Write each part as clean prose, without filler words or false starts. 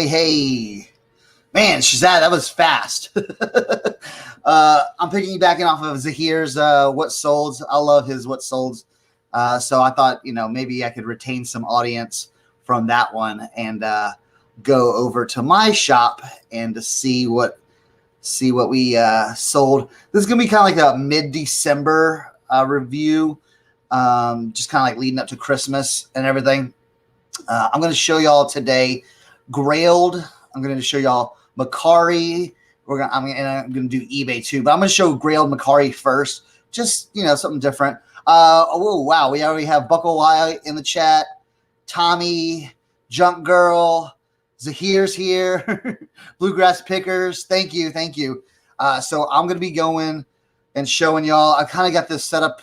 Hey. Man, Shazad, that was fast. I'm piggybacking off of Zahir's What Sold. I love his What Sold. So I thought, maybe I could retain some audience from that one and go over to my shop and to see what we sold. This is going to be kind of like a mid-December review, just kind of like leading up to Christmas and everything. I'm going to show y'all today Grailed. I'm going to show y'all Mercari. I'm going to do eBay too, but I'm going to show Grailed Mercari first. Just, something different. Oh, wow. We already have Buckle Y in the chat. Tommy, Junk Girl, Zahir's here. Bluegrass Pickers. Thank you. So I'm going to be going and showing y'all. I kind of got this set up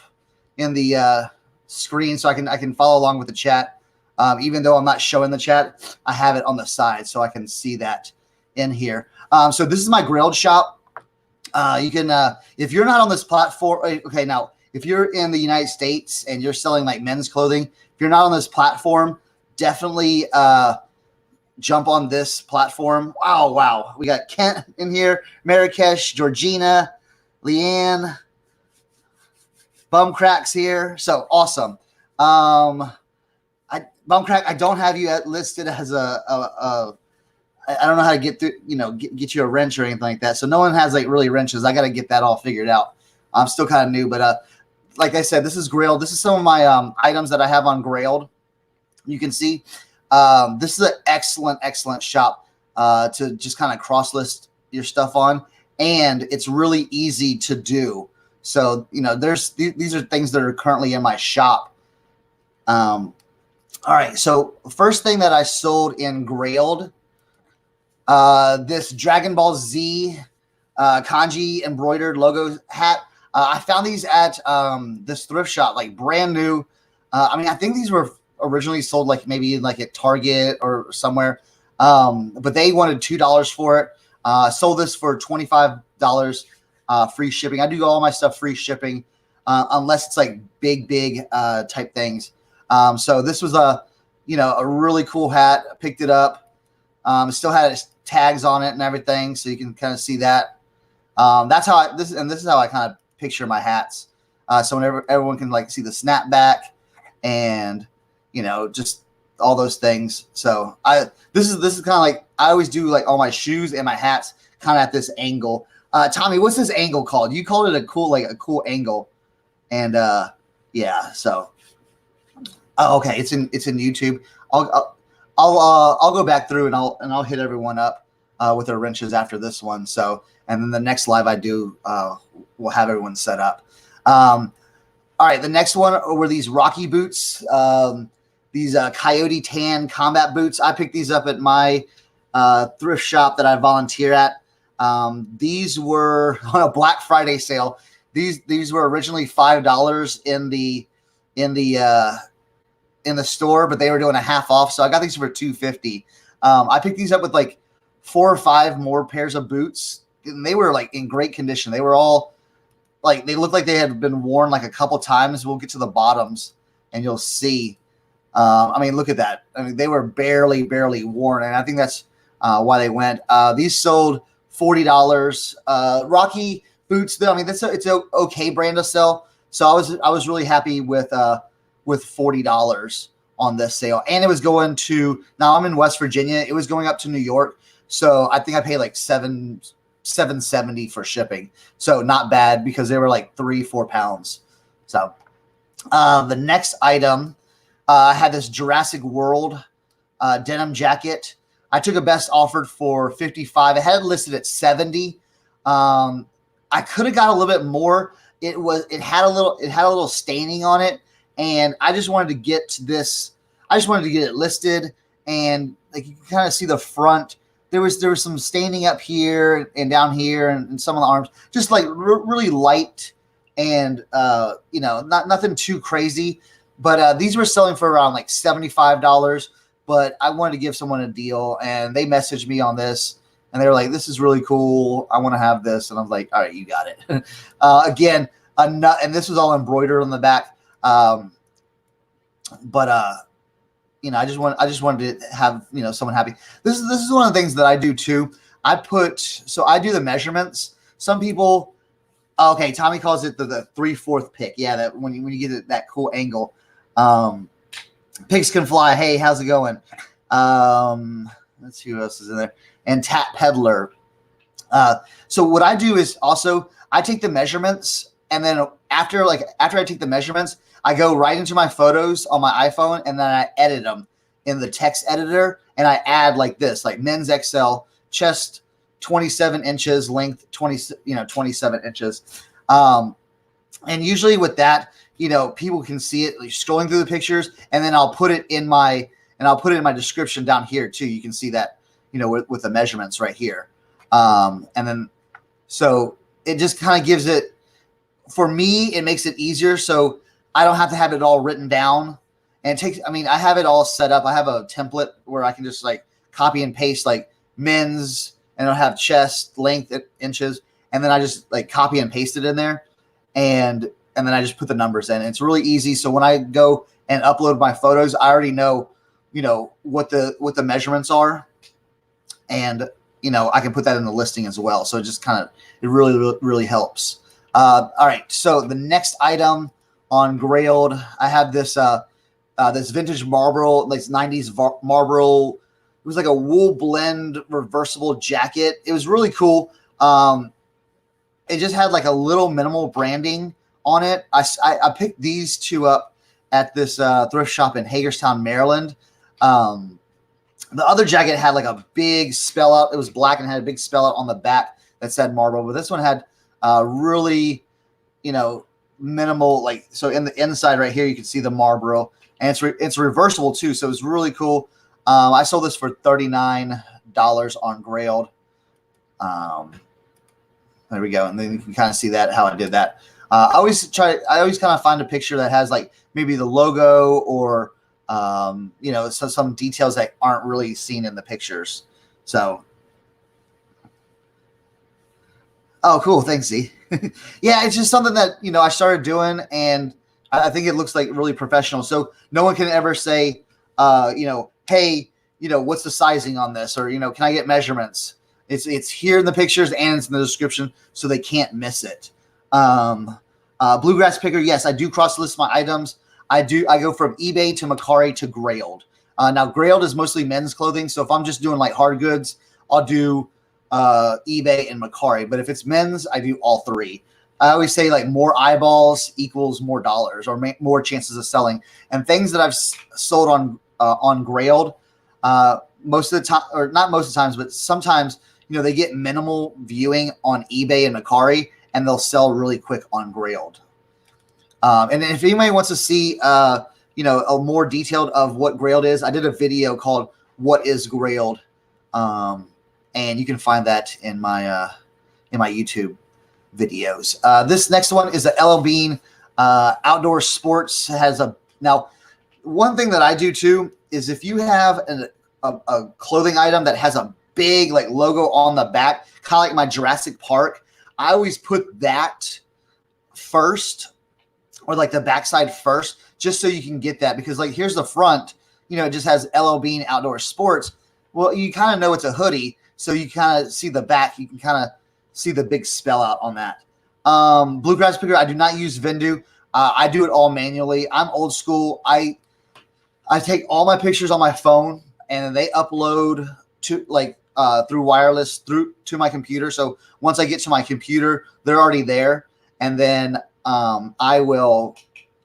in the screen so I can follow along with the chat. Even though I'm not showing the chat, I have it on the side so I can see that in here. So this is my Grailed shop. You can, if you're not on this platform, okay, now, if you're in the United States and you're selling like men's clothing, if you're not on this platform, definitely jump on this platform. Wow. We got Kent in here, Marrakesh, Georgina, Leanne, Bumcrack's here. So awesome. Bumcrack, I don't have you listed as I don't know how to get through, get you a wrench or anything like that. So no one has like really wrenches. I got to get that all figured out. I'm still kind of new, but like I said, this is Grailed. This is some of my items that I have on Grailed. You can see this is an excellent shop to just kind of cross list your stuff on, and it's really easy to do. So these are things that are currently in my shop. All right, so first thing that I sold in Grailed. This Dragon Ball Z kanji embroidered logo hat. I found these at this thrift shop, like brand new. I think these were originally sold like maybe like at Target or somewhere, but they wanted $2 for it. Sold this for $25 free shipping. I do all my stuff free shipping unless it's like big type things. So this was a really cool hat. I picked it up. Still had its tags on it and everything, so you can kind of see that. That's how this is how I kind of picture my hats. So whenever everyone can like see the snapback and just all those things. So this is kind of like I always do like all my shoes and my hats kind of at this angle. Tommy, what's this angle called? You called it a cool angle, and yeah. So okay, it's in YouTube. I'll go back through and I'll hit everyone up with their wrenches after this one. So, and then the next live I do, we'll have everyone set up. All right, the next one were these Rocky boots, these Coyote Tan combat boots. I picked these up at my thrift shop that I volunteer at. These were on a Black Friday sale. These were originally $5 in the store, but they were doing a half off, so I got these for $2.50. I picked these up with like 4 or 5 more pairs of boots, and they were like in great condition. They were all like, they looked like they had been worn like a couple times. We'll get to the bottoms and you'll see. Look at that. They were barely worn, and I think that's why they went. These sold $40. Rocky boots, though, it's an okay brand to sell. So I was really happy with $40 on this sale, and it was going to, now I'm in West Virginia, it was going up to New York, so I think I paid like $7.70 for shipping, so not bad because they were like 3-4 pounds. So the next item, I had this Jurassic World denim jacket. I took a best offered for $55. I had it listed at $70. I could have got a little bit more. It had a little staining on it, and I just wanted to get this. I just wanted to get it listed, and like you can kind of see the front. There was some staining up here and down here, and some of the arms, just like really light, and nothing too crazy. But these were selling for around like $75. But I wanted to give someone a deal, and they messaged me on this, and they were like, "This is really cool. I want to have this." And I was like, "All right, you got it." Again, and this was all embroidered on the back. I just wanted to have, someone happy. This is one of the things that I do too. I do the measurements. Some people, okay, Tommy calls it the 3/4 pick. Yeah, that when you get it, that cool angle. Pigs can fly. Hey, how's it going? Let's see who else is in there. And Tat Peddler. So what I do is also I take the measurements, and then after I take the measurements, I go right into my photos on my iPhone, and then I edit them in the text editor, and I add like this, like men's XL, chest 27 inches, length 27 inches. And usually with that, people can see it like scrolling through the pictures, and then I'll put it in my description down here too. You can see that, with the measurements right here. And then, so it just kind of gives it, for me, it makes it easier. So I don't have to have it all written down, and I have it all set up. I have a template where I can just like copy and paste like men's, and I'll have chest length inches. And then I just like copy and paste it in there. And then I just put the numbers in. It's really easy. So when I go and upload my photos, I already know, what the measurements are. And, I can put that in the listing as well. So it really, really, really helps. All right. So the next item on Grailed, I have this vintage Marlboro, like 90s Marlboro. It was like a wool blend reversible jacket. It was really cool. It just had like a little minimal branding on it. I picked these two up at this thrift shop in Hagerstown, Maryland. The other jacket had like a big spell out. It was black and had a big spell out on the back that said Marlboro, but this one had really, minimal, like, so in the inside right here, you can see the Marlboro, and it's reversible too. So it's really cool. I sold this for $39 on Grailed. There we go. And then you can kind of see that, how I did that. I always kind of find a picture that has like maybe the logo or, so some details that aren't really seen in the pictures. So, oh, cool. Thanks, Z. Yeah, it's just something that, I started doing, and I think it looks like really professional. So no one can ever say, hey, what's the sizing on this? Or, can I get measurements? It's here in the pictures and it's in the description, so they can't miss it. Bluegrass Picker. Yes, I do cross list my items. I go from eBay to Mercari to Grailed. Now Grailed is mostly men's clothing. So if I'm just doing like hard goods, I'll do eBay and Mercari. But if it's men's, I do all three. I always say like more eyeballs equals more dollars, or more chances of selling. And things that I've sold on Grailed, most of the time, or not most of the times, but sometimes, they get minimal viewing on eBay and Mercari, and they'll sell really quick on Grailed. And if anybody wants to see, a more detailed of what Grailed is, I did a video called "What is Grailed," and you can find that in my YouTube videos. This next one is the LL Bean Outdoor Sports. Now, one thing that I do too is if you have a clothing item that has a big like logo on the back, kind of like my Jurassic Park, I always put that first, or like the backside first, just so you can get that. Because like here's the front, it just has LL Bean Outdoor Sports. Well, you kind of know it's a hoodie, so you kind of see the back. You can kind of see the big spell out on that. Bluegrass Picker, I do not use Vendu. I do it all manually. I'm old school. I take all my pictures on my phone, and they upload to through wireless to my computer. So once I get to my computer, they're already there. And then I will,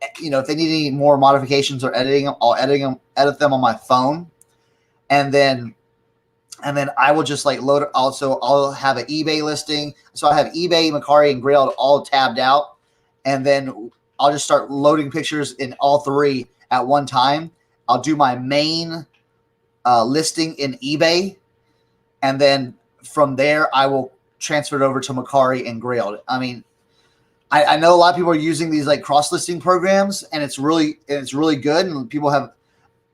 if they need any more modifications or editing, I'll edit them on my phone. And then I will just like load it. Also, I'll have an eBay listing. So I have eBay, Mercari, and Grailed all tabbed out. And then I'll just start loading pictures in all three at one time. I'll do my main listing in eBay. And then from there, I will transfer it over to Mercari and Grailed. I mean, I know a lot of people are using these like cross-listing programs, and it's really good. And people have,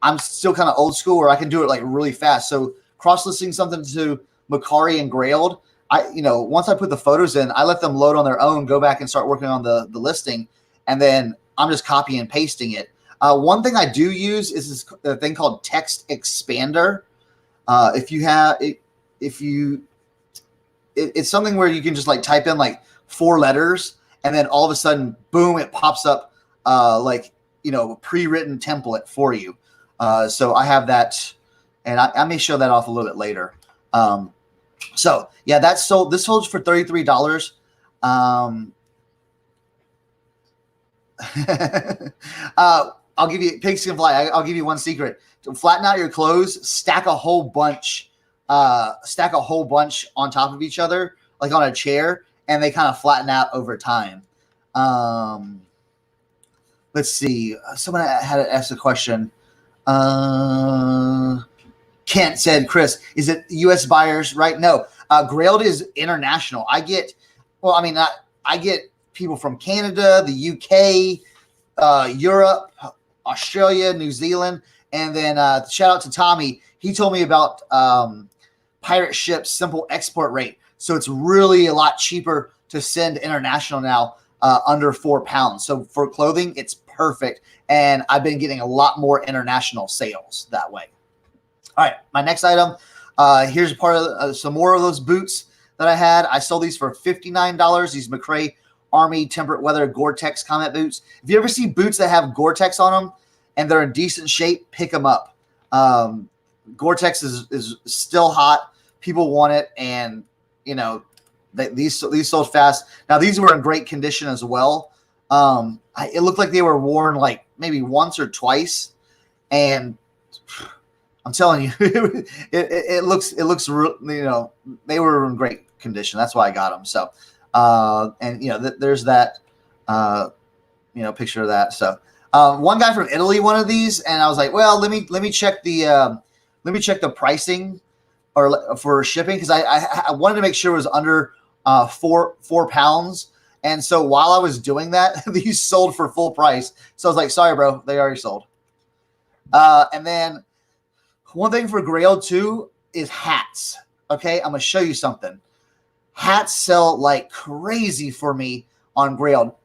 I'm still kind of old school where I can do it like really fast. So cross-listing something to Mercari and Grailed, once I put the photos in, I let them load on their own, go back and start working on the listing, and then I'm just copying and pasting it. One thing I do use is this thing called Text Expander. If you have it, it's something where you can just like type in like 4 letters, and then all of a sudden, boom, it pops up like, you know, a pre-written template for you. So I have that, and I may show that off a little bit later. So yeah, that's sold. This sold for $33. I'll give you pigs can fly. I'll give you one secret. To flatten out your clothes, stack a whole bunch on top of each other, like on a chair, and they kind of flatten out over time. Let's see. Someone had asked a question. Kent said, Chris, is it U.S. buyers, right? No. Grailed is international. I get people from Canada, the UK, Europe, Australia, New Zealand, and then shout out to Tommy. He told me about Pirate Ship's simple export rate. So it's really a lot cheaper to send international now, under £4. So for clothing, it's perfect. And I've been getting a lot more international sales that way. All right, my next item. Here's a part of some more of those boots that I had. I sold these for $59. These Mercari Army Temperate Weather Gore-Tex combat boots. If you ever see boots that have Gore-Tex on them and they're in decent shape, pick them up. Gore-Tex is still hot. People want it, and you know these sold fast. Now these were in great condition as well. It looked like they were worn like maybe once or twice, and I'm telling you, it looks real, you know, they were in great condition. That's why I got them. So, and you know, there's that, you know, picture of that. So, one guy from Italy wanted these, and I was like, well, let me check the pricing or for shipping, because I wanted to make sure it was under four pounds. And so while I was doing that, these sold for full price. So I was like, sorry, bro, they already sold. And then one thing for Grailed too is hats. Okay, I'm gonna show you something. Hats sell like crazy for me on Grailed,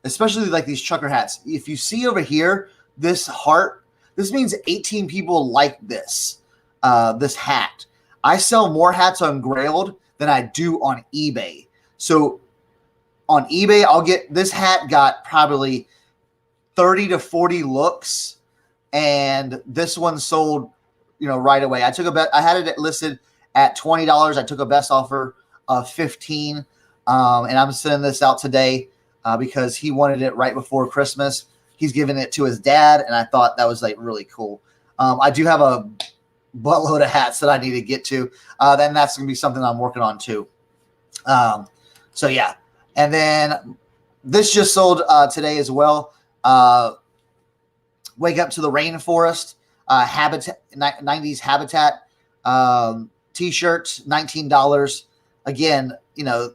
especially like these trucker hats. If you see over here, this heart, this means 18 people like this hat. I sell more hats on Grailed than I do on eBay. So on eBay, I'll get this hat got probably 30 to 40 looks, and this one sold, you know, right away. I took a bet. I had it listed at $20. I took a best offer of $15, and I'm sending this out today because he wanted it right before Christmas. He's giving it to his dad, and I thought that was like really cool. I do have a buttload of hats that I need to get to. Then that's gonna be something I'm working on too. So yeah. And then this just sold today as well. Wake Up to the Rainforest, Habitat, 90s Habitat t-shirts, $19. Again, you know,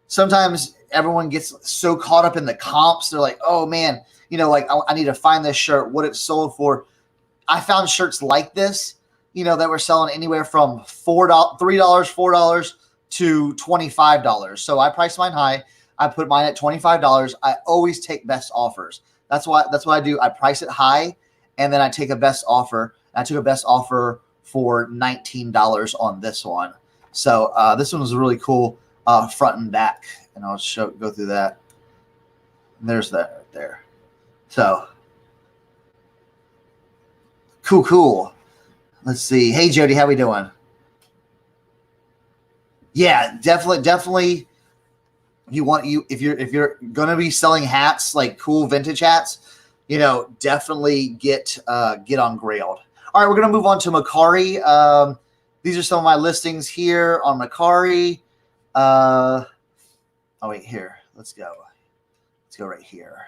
sometimes everyone gets so caught up in the comps. They're like, oh man, you know, like I need to find this shirt, what it sold for. I found shirts like this, you know, that were selling anywhere from $4 to $25. So I priced mine high. I put mine at $25. I always take best offers. That's what I do. I price it high, and then I take a best offer. I took a best offer for $19 on this one. So this one was really cool, front and back, and I'll go through that. And there's that right there. So cool. Let's see. Hey Jody, how we doing? Yeah, definitely. If you're gonna be selling hats, like cool vintage hats, you know, definitely get on Grailed. All right, we're gonna move on to Mercari. These are some of my listings here on Mercari. Oh wait, here. Let's go right here.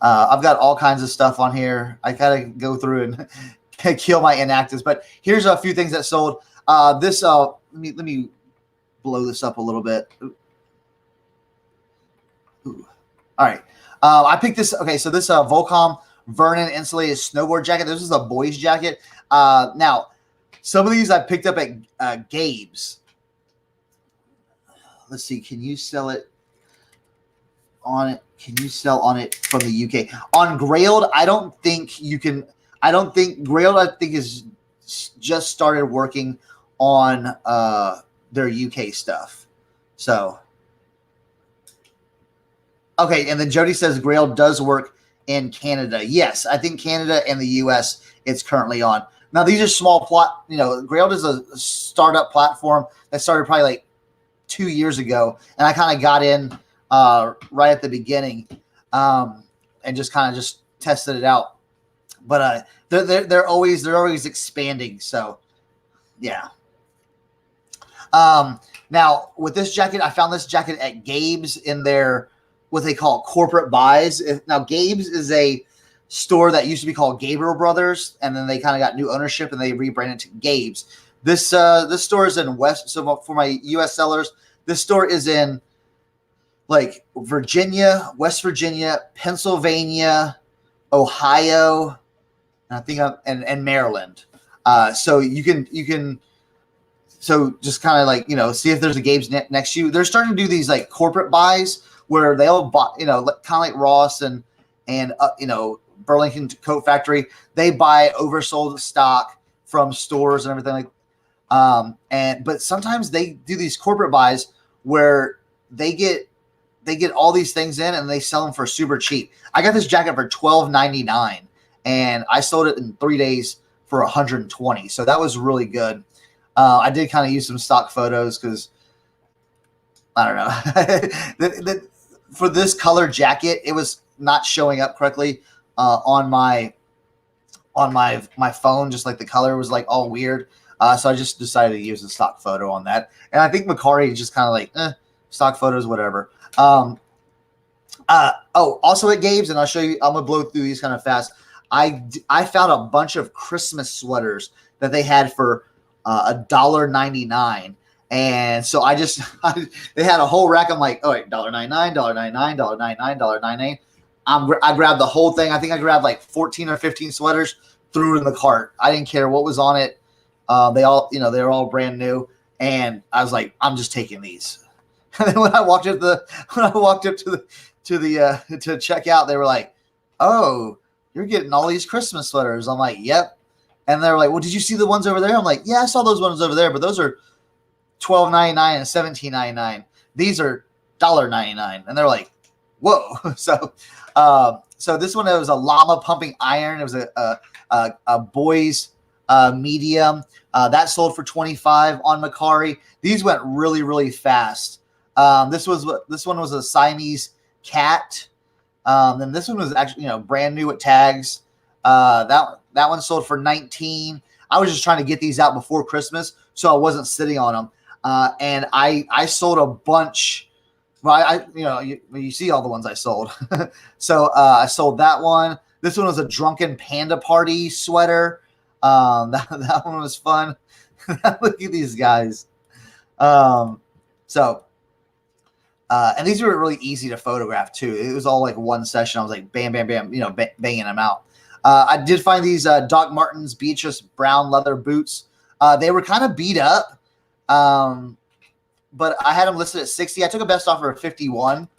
I've got all kinds of stuff on here. I gotta go through and kill my inactives, but here's a few things that sold. This let me blow this up a little bit. Ooh. All right. I picked this. Okay, so this Volcom Vernon insulated snowboard jacket. This is a boy's jacket. Now, some of these I picked up at Gabe's. Let's see. Can you sell it on it? Can you sell on it from the UK? On Grailed, I don't think you can. I don't think Grailed, I think, is just started working on their UK stuff. So, okay. And then Jody says Grailed does work in Canada. Yes, I think Canada and the US it's currently on. Now, these are small plot. Grailed is a startup platform that started probably like 2 years ago. And I kind of got in right at the beginning and just kind of just tested it out. But they're always expanding. So yeah. Now with this jacket, I found this jacket at Gabe's in their what they call corporate buys. Now Gabe's is a store that used to be called Gabriel Brothers, and then they kind of got new ownership and they rebranded to Gabe's. This store is in West. So for my U.S. sellers, this store is in like Virginia, West Virginia, Pennsylvania, Ohio, and I think and Maryland. So you can so just kind of like see if there's a Gabe's next to you. They're starting to do these like corporate buys where they'll buy kind of like Ross and Burlington Coat Factory. They buy oversold stock from stores and everything like. But sometimes they do these corporate buys where they get all these things in and they sell them for super cheap. I got this jacket for $12.99 and I sold it in 3 days for $120. So that was really good. I did kind of use some stock photos because I don't know. For this color jacket, it was not showing up correctly on my phone. Just like the color was like all weird. So I just decided to use a stock photo on that. And I think Mercari is just kind of like stock photos, whatever. Also at Gabe's, and I'll show you. I'm gonna blow through these kind of fast. I found a bunch of Christmas sweaters that they had for $1.99, and so they had a whole rack. I'm like, all right, $1.99, $1.99, $1.99, $1.99. I grabbed the whole thing. I think I grabbed like 14 or 15 sweaters, threw it in the cart. I didn't care what was on it. They all, they're all brand new, and I was like, I'm just taking these. And then when I walked up to check out, they were like, "Oh, you're getting all these Christmas sweaters." I'm like, "Yep." And they're like, "Well, did you see the ones over there?" I'm like, "Yeah, I saw those ones over there, but those are $12.99 and $17.99. These are $1.99." And they're like, "Whoa!" So this one, it was a llama pumping iron. It was a boys medium that sold for $25 on Mercari. These went really, really fast. This one was a Siamese cat. Then this one was actually brand new at Tags. That one sold for $19. I was just trying to get these out before Christmas, so I wasn't sitting on them. And I sold a bunch. Well, you see all the ones I sold. So I sold that one. This one was a drunken panda party sweater. That one was fun. Look at these guys. And these were really easy to photograph too. It was all like one session. I was like, bam, bam, bam, banging them out. I did find these Doc Martens Beatrice brown leather boots. They were kind of beat up, but I had them listed at 60. I took a best offer of 51.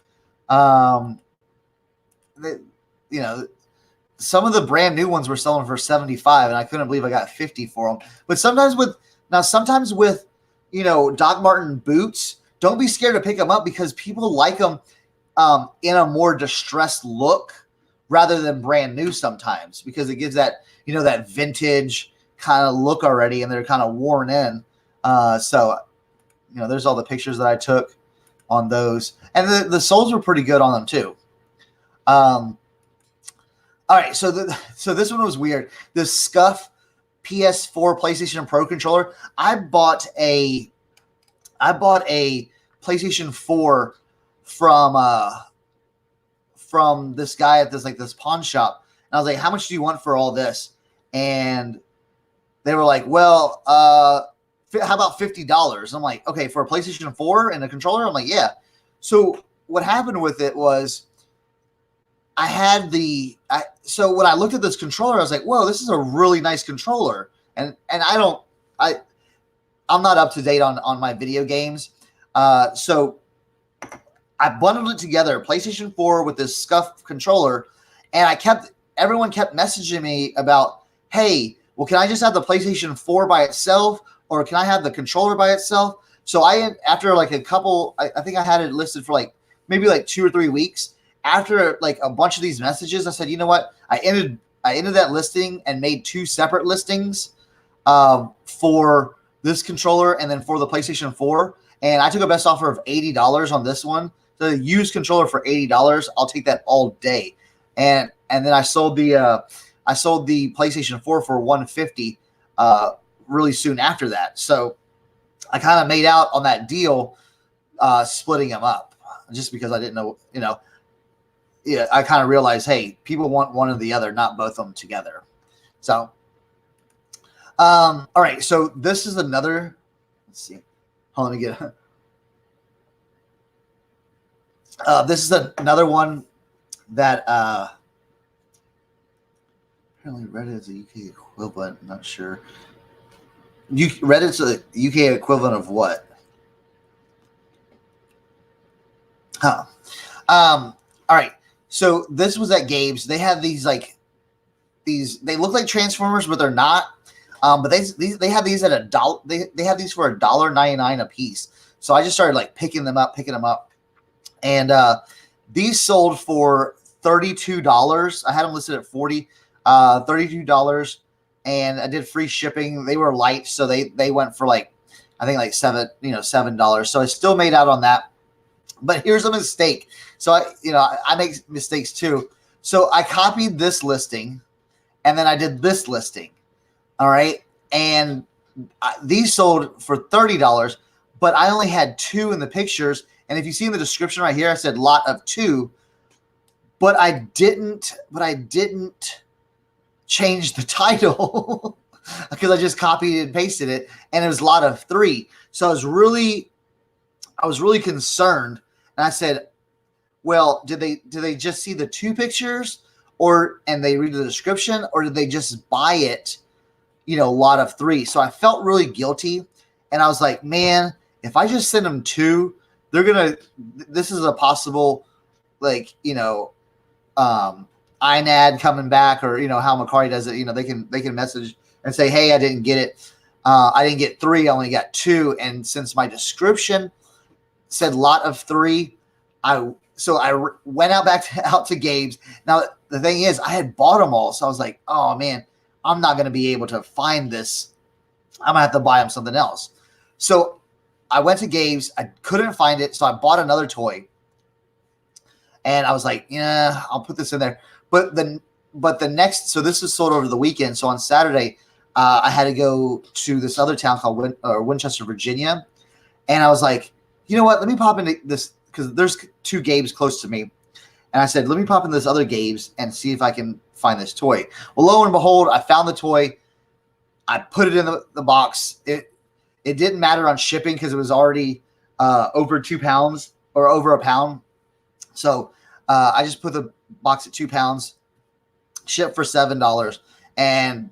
Some of the brand new ones were selling for 75, and I couldn't believe I got 50 for them. But sometimes with Doc Marten boots, don't be scared to pick them up because people like them in a more distressed look rather than brand new sometimes, because it gives that, that vintage kind of look already, and they're kind of worn in. There's all the pictures that I took on those, and the soles were pretty good on them too. All right, so this one was weird. The Scuff PS4 PlayStation Pro controller. I bought a PlayStation 4 from this guy at this pawn shop, and I was like, "How much do you want for all this?" And they were like, "Well, how about $50?" I'm like, "Okay, for a PlayStation 4 and a controller?" I'm like, "Yeah." So what happened with it was, so when I looked at this controller, I was like, "Whoa, this is a really nice controller." And I'm not up to date on my video games. So I bundled it together, PlayStation 4 with this SCUF controller, and everyone kept messaging me about, hey, well, can I just have the PlayStation 4 by itself, or can I have the controller by itself? So after like a couple, I think I had it listed for like maybe like 2 or 3 weeks. After like a bunch of these messages, I said, you know what? I ended that listing and made 2 separate listings for this controller and then for the PlayStation 4. And I took a best offer of $80 on this one. The used controller for $80, I'll take that all day. And then I sold the PlayStation 4 for $150 really soon after that. So I kind of made out on that deal, splitting them up, just because I didn't know, yeah, I kind of realized, hey, people want one or the other, not both of them together. So, all right. So this is another. Let's see. Hold on, let me get. This is another one that apparently Reddit is a UK equivalent. I'm not sure. Reddit's a UK equivalent of what? Huh. All right. So this was at Gabe's. They have these they look like Transformers, but they're not. But they have these at $1. They have these for $1.99 a piece. So I just started like picking them up, and these sold for $32. I had them listed at $40, $32, and I did free shipping. They were light, so they went for like, I think like $7. So I still made out on that. But here's a mistake. So I make mistakes too. So I copied this listing, and then I did this listing. All right, and these sold for $30, but I only had 2 in the pictures. And if you see in the description right here, I said lot of 2, but I didn't change the title because I just copied and pasted it, and it was lot of 3. So I was really concerned, and I said, well, did they just see the 2 pictures, and they read the description, or did they just buy it, lot of 3? So I felt really guilty, and I was like, man, if I just send them 2, this is a possible, INAD coming back, or how Mercari does it. They can message and say, hey, I didn't get it. I didn't get 3. I only got 2. And since my description said lot of 3, I went out to Gabe's. Now the thing is, I had bought them all, so I was like, oh man, I'm not going to be able to find this. I'm gonna have to buy them something else. So I went to Gabe's. I couldn't find it, so I bought another toy. And I was like, yeah, I'll put this in there. But the next, so this was sold over the weekend. So on Saturday, I had to go to this other town called Winchester, Virginia. And I was like, you know what? Let me pop into this, because there's 2 Gabe's close to me. And I said, let me pop in this other Gabe's and see if I can find this toy. Well, lo and behold, I found the toy. I put it in the box. It didn't matter on shipping because it was already over 2 pounds or over a pound. So I just put the box at 2 pounds, shipped for $7, and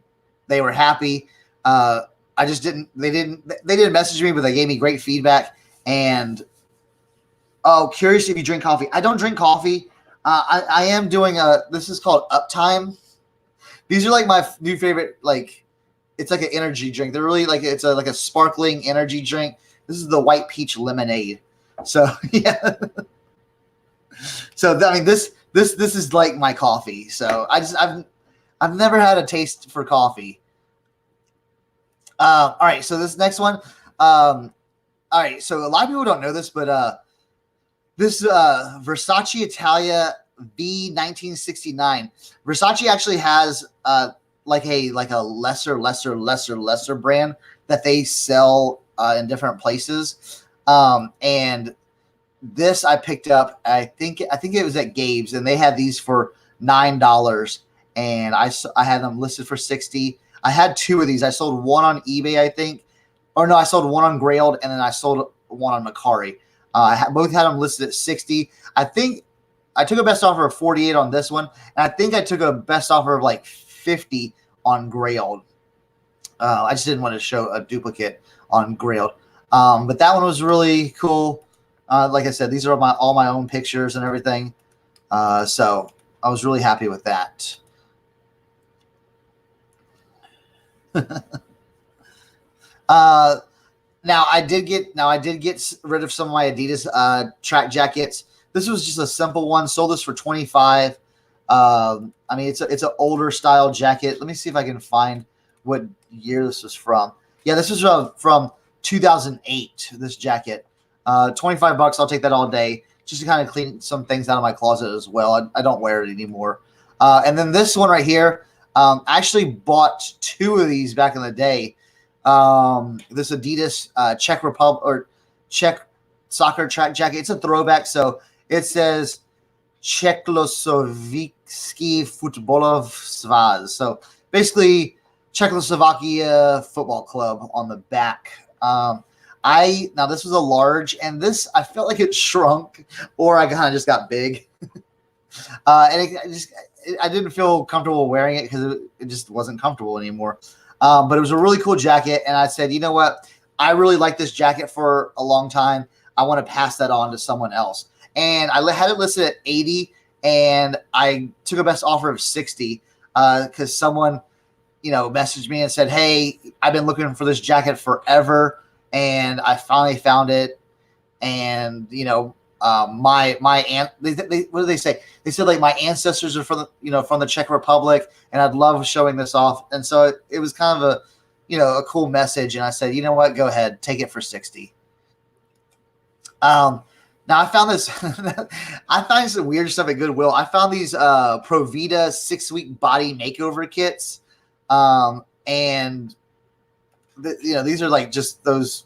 they were happy. They didn't message me, but they gave me great feedback. And curious if you drink coffee. I don't drink coffee. I am doing this is called Uptime. These are like my new favorite, it's like an energy drink. They're really it's like a sparkling energy drink. This is the white peach lemonade. So yeah. So I mean, this is like my coffee. So I've never had a taste for coffee. All right. So this next one. All right. So a lot of people don't know this, but this Versace Italia V1969. Versace actually has like a lesser brand that they sell in different places. And this I picked up. I think it was at Gabe's, and they had these for $9, and I had them listed for $60. I had 2 of these. I sold one on eBay, I think, or no, I sold one on Grailed, and then I sold one on Mercari. Both had them listed at $60. I think I took a best offer of $48 on this one, and I think I took a best offer of like $50 on Grailed. I just didn't want to show a duplicate on Grailed, but that one was really cool. Like I said, these are all my own pictures and everything. So I was really happy with that. Now I did get rid of some of my Adidas track jackets. This was just a simple one. Sold this for $25. I mean, it's an older style jacket. Let me see if I can find what year this was from. Yeah, this was from 2008. This jacket, $25. I'll take that all day, just to kind of clean some things out of my closet as well. I don't wear it anymore. And then this one right here, I actually bought 2 of these back in the day. This Adidas Czech Republic or Czech soccer track jacket. It's a throwback, so it says Czechoslovakia Futbolov Svaz. So basically, Czechoslovakia Football Club on the back. Now this was a large, and this I felt like it shrunk, or I kind of just got big, and I didn't feel comfortable wearing it because it just wasn't comfortable anymore. But it was a really cool jacket, and I said, you know what? I really like this jacket for a long time. I want to pass that on to someone else. And I had it listed at 80, and I took a best offer of 60 because someone, messaged me and said, hey, I've been looking for this jacket forever, and I finally found it. And, my aunt, what do they say? They said like my ancestors are from the Czech Republic, and I'd love showing this off. And so it was kind of a cool message. And I said, you know what, go ahead, take it for 60. Now I found this, I find some weird stuff at Goodwill. I found these Provita 6-week body makeover kits. And these are like just those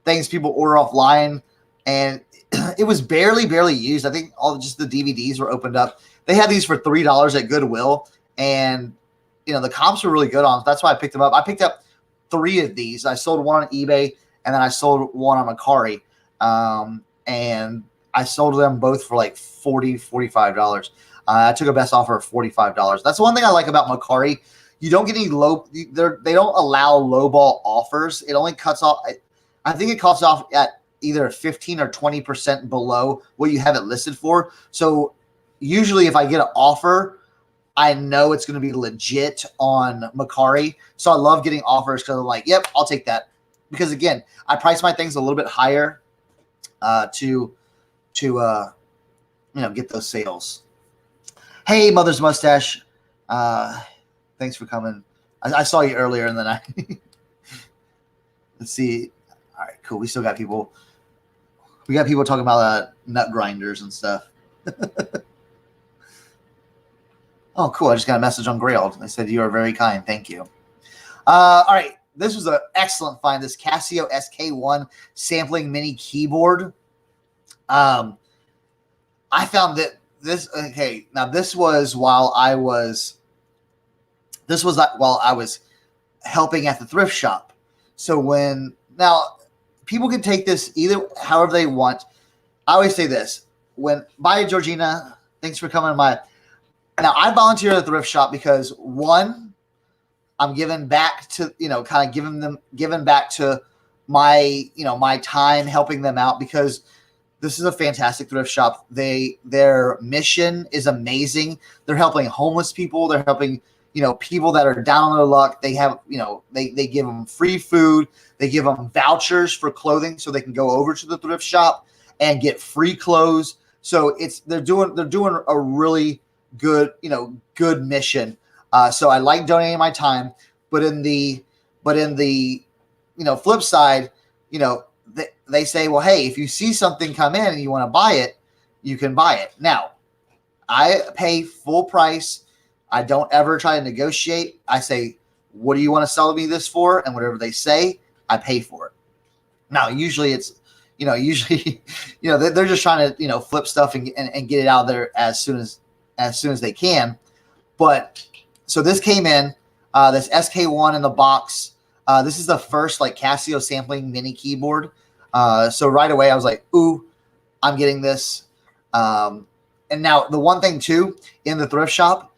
things people order offline, and it was barely used. I think just the DVDs were opened up. They had these for $3 at Goodwill, and the comps were really good on. That's why I picked them up. I picked up 3 of these. I sold one on eBay, and then I sold one on Mercari, and I sold them both for like $45. I took a best offer of $45. That's one thing I like about Mercari. You don't get any they don't allow lowball offers. It only cuts off. I think it cuts off at either 15 or 20% below what you have it listed for. So usually if I get an offer, I know it's going to be legit on Mercari. So I love getting offers because I'm like, yep, I'll take that. Because again, I price my things a little bit higher to get those sales. Hey, Mother's Mustache. Thanks for coming. I saw you earlier, and then let's see. All right, cool. We still got people. We got people talking about nut grinders and stuff. Oh, cool. I just got a message on Grailed. They said you are very kind. Thank you. All right. This was an excellent find. This Casio SK1 sampling mini keyboard. I found that this. Okay, now this was while I was helping at the thrift shop. So now people can take this either however they want. I always say this: bye, Georgina. Thanks for coming. Now I volunteer at the thrift shop because one, I'm giving back to giving back to my time helping them out, because this is a fantastic thrift shop. Their mission is amazing. They're helping homeless people. They're helping people that are down on their luck. They have they give them free food. They give them vouchers for clothing so they can go over to the thrift shop and get free clothes. So they're doing a really good mission. So I like donating my time, but in the flip side, they say, well, hey, if you see something come in and you want to buy it, you can buy it. Now, I pay full price. I don't ever try to negotiate. I say, what do you want to sell me this for? And whatever they say, I pay for it. Now, usually it's, they're just trying to, flip stuff and get it out there as soon as they can. But so this came in, this SK1 in the box. This is the first Casio sampling mini keyboard. So right away I was like, ooh, I'm getting this. And now the one thing too, in the thrift shop,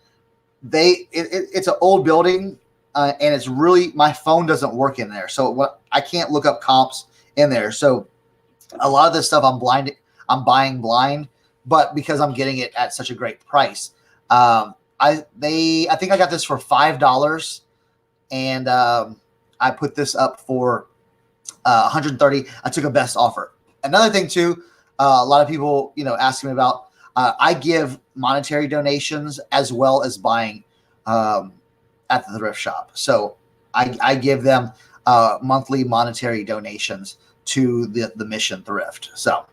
it's an old building, and it's really, my phone doesn't work in there. So I can't look up comps in there. So A lot of this stuff I'm buying blind, but because I'm getting it at such a great price. I think I got this for $5, and I put this up for 130. I took a best offer. Another thing too, a lot of people ask me about. I give monetary donations as well as buying at the thrift shop. So I give them monthly monetary donations to the Mission Thrift. So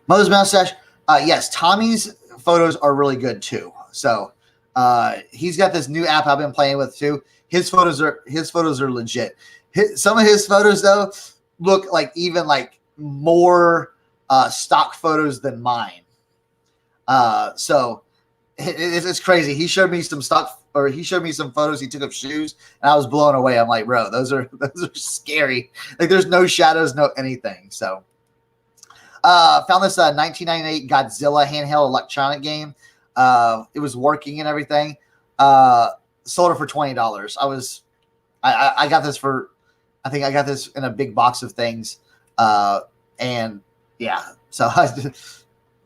Mother's Mustache, yes, Tommy's photos are really good too. So he's got this new app I've been playing with too. His photos are legit. Some of his photos though look even more stock photos than mine. So it's crazy. He showed me some photos he took of shoes, and I was blown away. I'm like, bro, those are scary. Like, there's no shadows, no anything. So found this 1998 Godzilla handheld electronic game. It was working and everything. Sold it for $20. I got this for, I think I got this in a big box of things. And yeah, so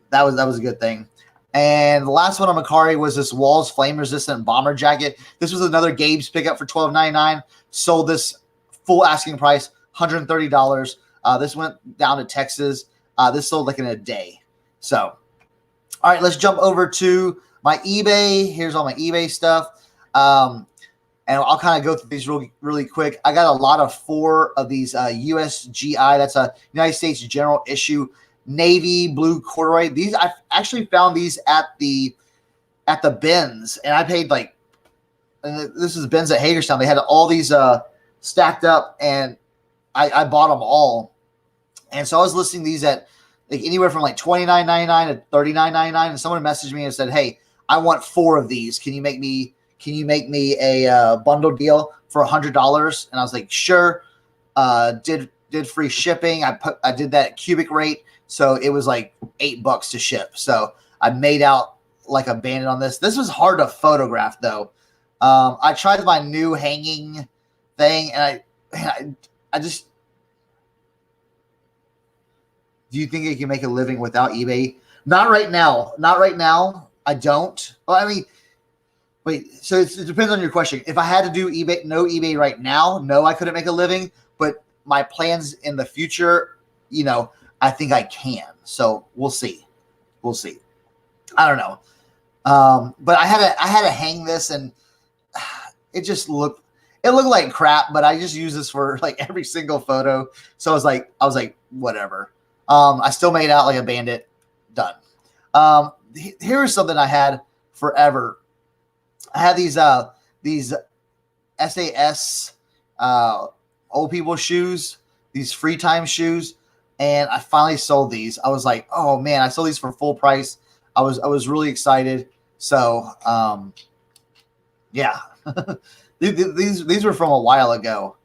that was a good thing. And the last one on Mercari was this Walls flame resistant bomber jacket. This was another Gabe's pickup for $12.99. Sold this full asking price, $130. This went down to Texas. This sold in a day. So, all right, let's jump over to my eBay. Here's all my eBay stuff. And I'll kind of go through these really quick. I got a lot of 4 of these USGI. That's a United States General Issue navy blue corduroy. These I actually found these at the bins, and I paid and this is Ben's at Hagerstown. They had all these stacked up, and I bought them all. And so I was listing these at anywhere from $29.99 to $39.99. And someone messaged me and said, "Hey, I want 4 of these. Can you make me a bundle deal for $100?" And I was like, "Sure." Did free shipping. I did that at cubic rate, so it was $8 to ship. So I made out like a bandit on this. This was hard to photograph though. I tried my new hanging thing, and I just. Do you think I can make a living without eBay? Not right now. Not right now. I don't. Well, I mean, wait. So it depends on your question. If I had to do eBay right now, no, I couldn't make a living. But my plans in the future, I think I can. So we'll see. We'll see. I don't know. But I had to hang this, and it looked like crap. But I just use this for every single photo. So I was like, whatever. I still made out like a bandit. Done. Here's something I had forever. I had these SAS old people shoes, these free time shoes, and I finally sold these. I was like, oh man, I sold these for full price. I was really excited. So yeah, these were from a while ago,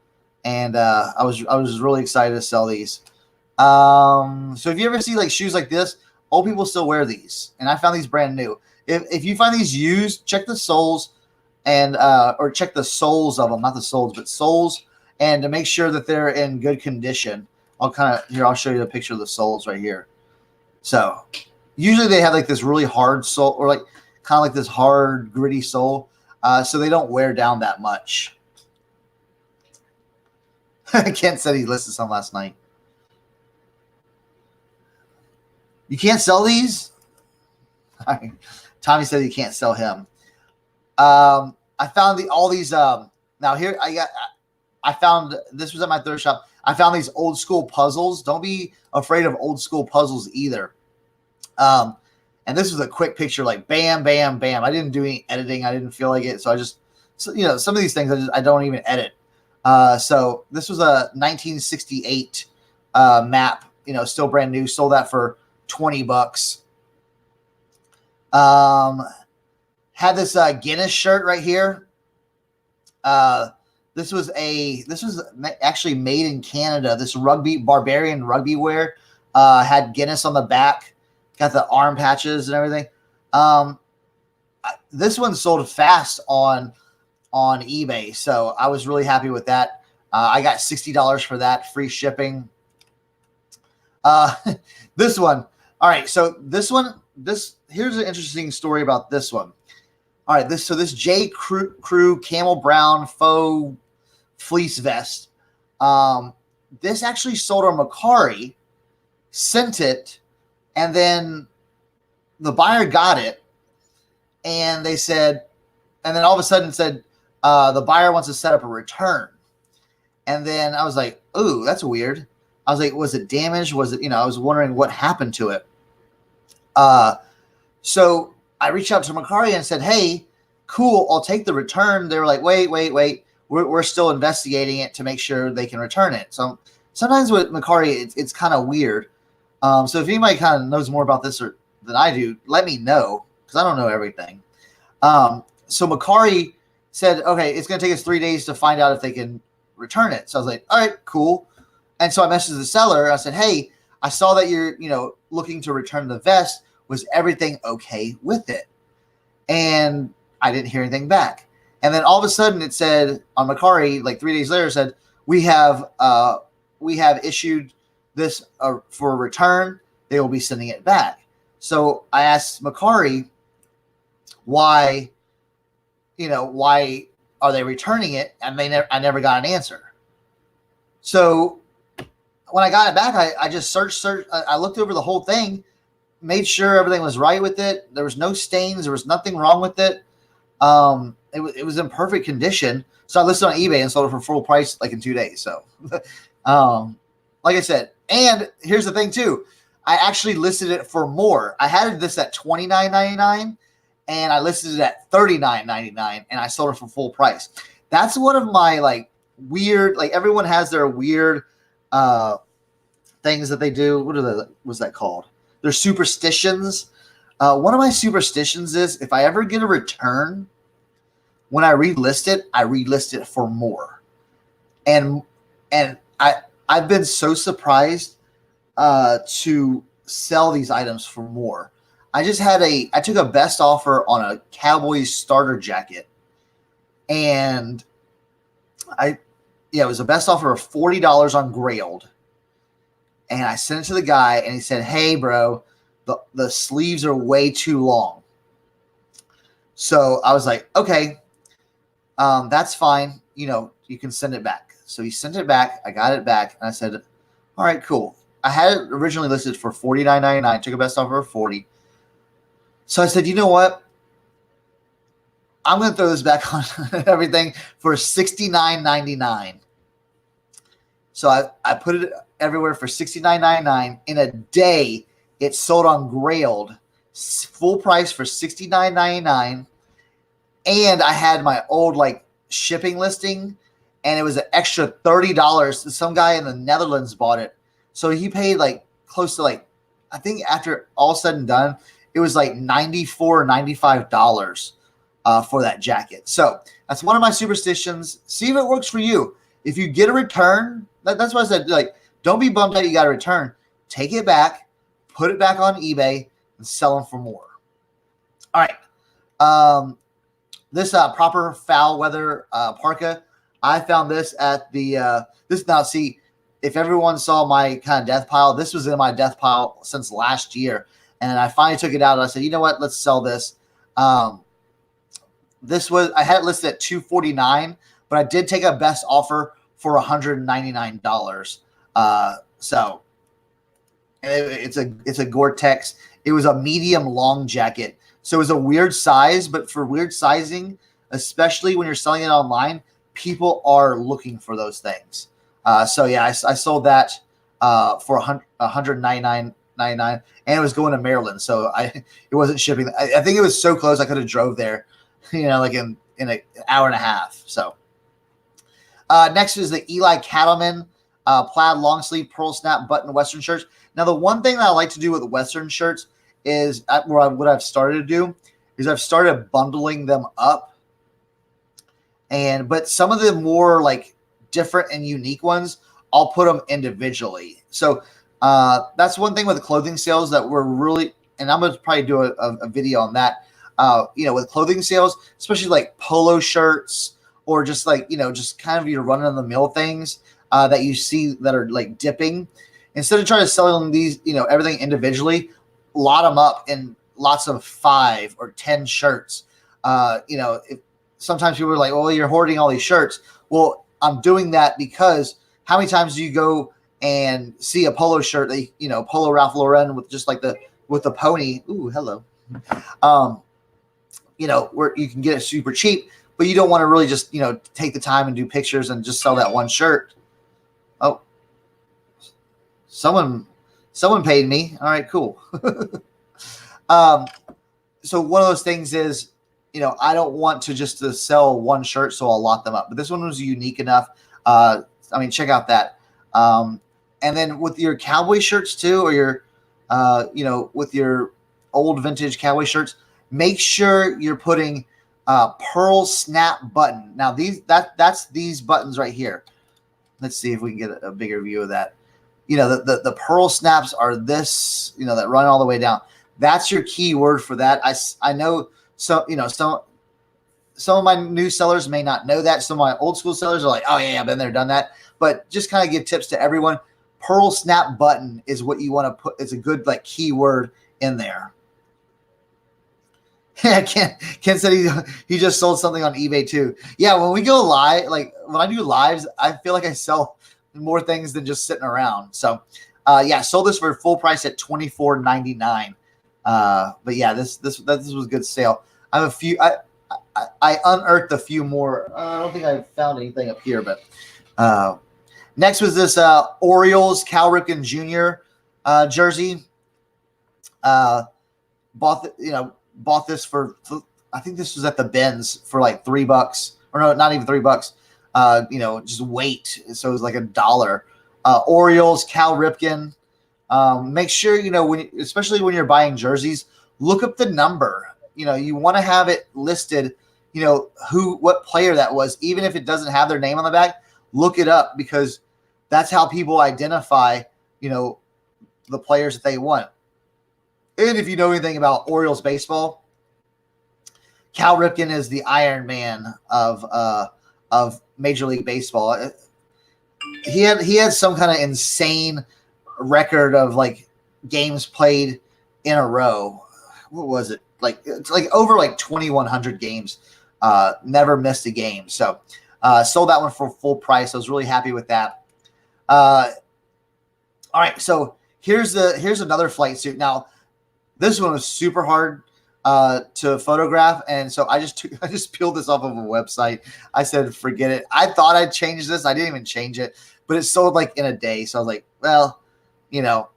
and I was really excited to sell these. So if you ever see shoes like this, old people still wear these, and I found these brand new. If you find these used, check the soles and or check the soles of them, not the soles, but soles, and to make sure that they're in good condition. I'll show you a picture of the soles right here. So usually they have this really hard sole, or kind of this hard gritty sole, so they don't wear down that much. Kent said he listed some last night. You can't sell these? Tommy said you can't sell him. I found all these. Now here I found this was at my thrift shop. I found these old school puzzles. Don't be afraid of old school puzzles either. And this was a quick picture, bam, bam, bam. I didn't do any editing. I didn't feel like it, so I just, some of these things I don't even edit. So this was a 1968 map. Still brand new. Sold that for $20. Had this Guinness shirt right here. This was actually made in Canada. This barbarian rugby wear had Guinness on the back, got the arm patches and everything. This one sold fast on eBay, so I was really happy with that. I got $60 for that, free shipping. This one. All right. So here's an interesting story about this one. All right. This J. Crew Camel Brown faux fleece vest. This actually sold on Mercari, sent it, and then the buyer got it, and they said, and then all of a sudden said, the buyer wants to set up a return. And then I was like, ooh, that's weird. I was like, was it damaged? Was it, I was wondering what happened to it. So I reached out to Mercari and said, hey, cool, I'll take the return. They were like, wait. We're still investigating it to make sure they can return it. So sometimes with Mercari, it's kind of weird. So if anybody kind of knows more about this than I do, let me know, because I don't know everything. So Mercari said, okay, it's going to take us 3 days to find out if they can return it. So I was like, all right, cool. And so I messaged the seller. I said, hey, I saw that you're, looking to return the vest. Was everything okay with it? And I didn't hear anything back. And then all of a sudden it said on Mercari, like 3 days later, said, we have issued this for a return. They will be sending it back. So I asked Mercari, why are they returning it? And I never got an answer. So when I got it back, I just searched. I looked over the whole thing, made sure everything was right with it. There was no stains. There was nothing wrong with it. It was in perfect condition. So I listed on eBay and sold it for full price like in 2 days. So, like I said, and here's the thing too, I actually listed it for more. I had this at $29.99 and I listed it at $39.99 and I sold it for full price. That's one of my weird, everyone has their weird things that they do. What's that called? They're superstitions. One of my superstitions is if I ever get a return, when I relist it for more. And I've been so surprised to sell these items for more. I took a best offer on a Cowboys starter jacket, and it was a best offer of $40 on Grailed. And I sent it to the guy, and he said, hey, bro, the sleeves are way too long. So I was like, okay, that's fine. You can send it back. So he sent it back. I got it back, and I said, all right, cool. I had it originally listed for $49.99. Took a best offer of $40. So I said, you know what? I'm going to throw this back on everything for $69.99. So I put it everywhere for $69.99. In a day, it sold on Grailed, full price for $69.99. And I had my old shipping listing, and it was an extra $30. Some guy in the Netherlands bought it. So he paid close to I think after all said and done, it was $94 or $95 for that jacket. So that's one of my superstitions. See if it works for you. If you get a return, that's why I said, don't be bummed out you got a return. Take it back, put it back on eBay, and sell them for more. All right. This proper foul weather parka, I found this at the see, if everyone saw my kind of death pile, this was in my death pile since last year. And I finally took it out and I said, you know what, let's sell this. I had it listed at $249, but I did take a best offer for $199. So it's a Gore-Tex. It was a medium long jacket. So it was a weird size, but for weird sizing, especially when you're selling it online, people are looking for those things. So yeah, I sold that for $199.99, and it was going to Maryland, so it wasn't shipping. I think it was so close I could have drove there, in an hour and a half. So next is the Eli Cattleman plaid long sleeve pearl snap button Western shirts. Now the one thing that I like to do with the Western shirts is what I've started to do is I've started bundling them up, but some of the more different and unique ones, I'll put them individually. So that's one thing with the clothing sales that we're really, and I'm going to probably do a video on that, with clothing sales, especially polo shirts or just like, just kind of your run of the mill things that you see that are like dipping, instead of trying to sell them these, everything individually, lot them up in lots of 5 or 10 shirts. Sometimes people are like, well, you're hoarding all these shirts. Well, I'm doing that because how many times do you go and see a polo shirt, Polo Ralph Lauren with just like with the pony? Ooh, hello. Where you can get it super cheap, but you don't want to really just, take the time and do pictures and just sell that one shirt. Oh, someone paid me. All right, cool. So one of those things is, I don't want to sell one shirt, so I'll lot them up. But this one was unique enough. Check out that. And then with your cowboy shirts too, or your, with your old vintage cowboy shirts, make sure you're putting pearl snap button. Now that's these buttons right here. Let's see if we can get a bigger view of that. The pearl snaps are this, that run all the way down. That's your key word for that. I know some of my new sellers may not know that. Some of my old school sellers are like, oh yeah, I've been there, done that. But just kind of give tips to everyone. Pearl snap button is what you want to put. It's a good like keyword in there. Yeah, Ken said he just sold something on eBay too. Yeah, when we go live, like when I do lives, I feel like I sell more things than just sitting around. So, sold this for full price at $24.99. But yeah, this was a good sale. I have a few. I unearthed a few more. I don't think I found anything up here, but next was this Orioles Cal Ripken Jr. Jersey. Bought this for, I think this was at the bins for like $3, or no, not even $3. Just weight, so it was like $1. Orioles Cal Ripken. Make sure especially when you're buying jerseys, look up the number. You want to have it listed. What player that was, even if it doesn't have their name on the back. Look it up, because that's how people identify the players that they want. And if you know anything about Orioles baseball, Cal Ripken is the Iron Man of Major League Baseball. He had some kind of insane record of like games played in a row. What was it? It's like over like 2,100 games. Never missed a game. So sold that one for full price. I was really happy with that. All right, so here's another flight suit. Now, this one was super hard to photograph, and so I just peeled this off of a website. I said, forget it. I thought I'd change this. I didn't even change it, but it sold like in a day. So I was like, well,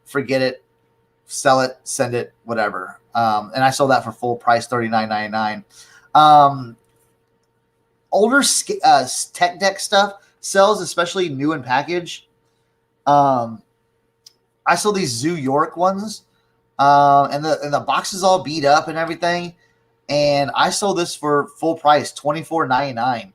forget it, sell it, send it, whatever. And I sold that for full price, $39.99. Older tech deck stuff sells, especially new in package. I sold these Zoo York ones. And the box is all beat up and everything. And I sold this for full price, $24.99.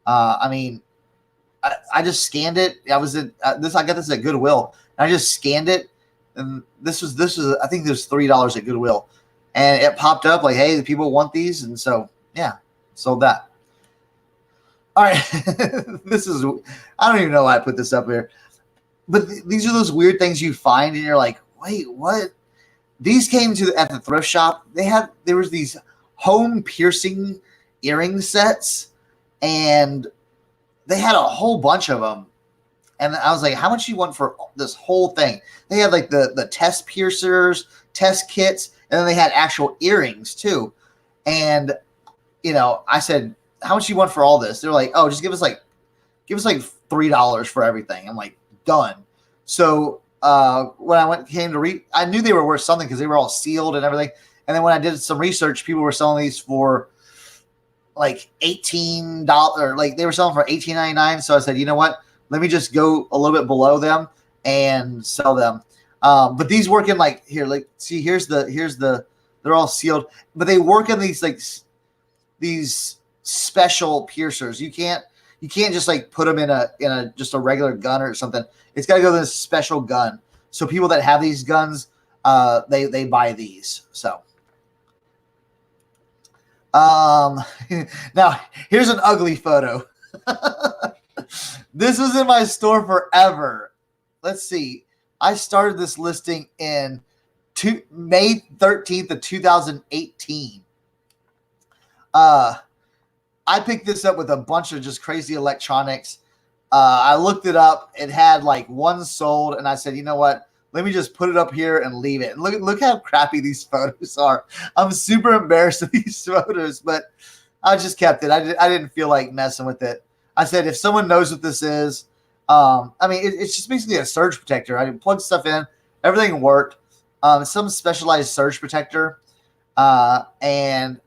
I just scanned it. I got this at Goodwill. And I just scanned it, and this was I think there's $3 at Goodwill, and it popped up like, hey, the people want these, and so yeah, sold that. All right, I don't even know why I put this up here, but these are those weird things you find, and you're like, wait, what? These came at the thrift shop. There was these home piercing earring sets, and they had a whole bunch of them. And I was like, how much do you want for this whole thing? They had like the test piercers, test kits, and then they had actual earrings too. And I said, how much do you want for all this? They're like, oh, just give us like $3 for everything. I'm like, done. So when I came to read, I knew they were worth something because they were all sealed and everything. And then when I did some research, people were selling these for like $18, like they were selling for $18.99. So I said, you know what? Let me just go a little bit below them and sell them. But these work in like here, like see, here's the they're all sealed, but they work in these special piercers. You can't just like put them in a just a regular gun or something. It's got to go to this special gun. So people that have these guns, they buy these. So now here's an ugly photo. This was in my store forever. Let's see. I started this listing in May 13th of 2018. I picked this up with a bunch of just crazy electronics. I looked it up. It had like one sold, and I said, you know what? Let me just put it up here and leave it. And look how crappy these photos are. I'm super embarrassed of these photos, but I just kept it. I didn't feel like messing with it. I said, if someone knows what this is, I mean, it's just basically a surge protector. I plugged stuff in. Everything worked. Some specialized surge protector. And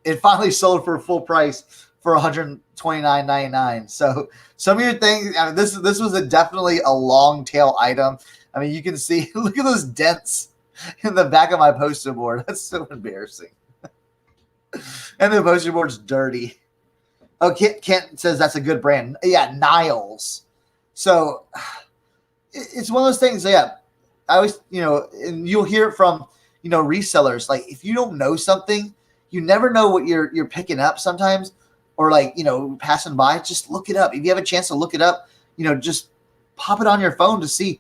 it finally sold for full price for $129.99. So some of your things, I mean, this was definitely a long tail item. I mean, you can see, look at those dents in the back of my poster board. That's so embarrassing. And the poster board's dirty. Oh, Kent says that's a good brand. Yeah, Niles. So it's one of those things. Yeah, I always, and you'll hear it from, resellers. Like, if you don't know something, you never know what you're picking up sometimes, or like, passing by. Just look it up. If you have a chance to look it up, just pop it on your phone to see.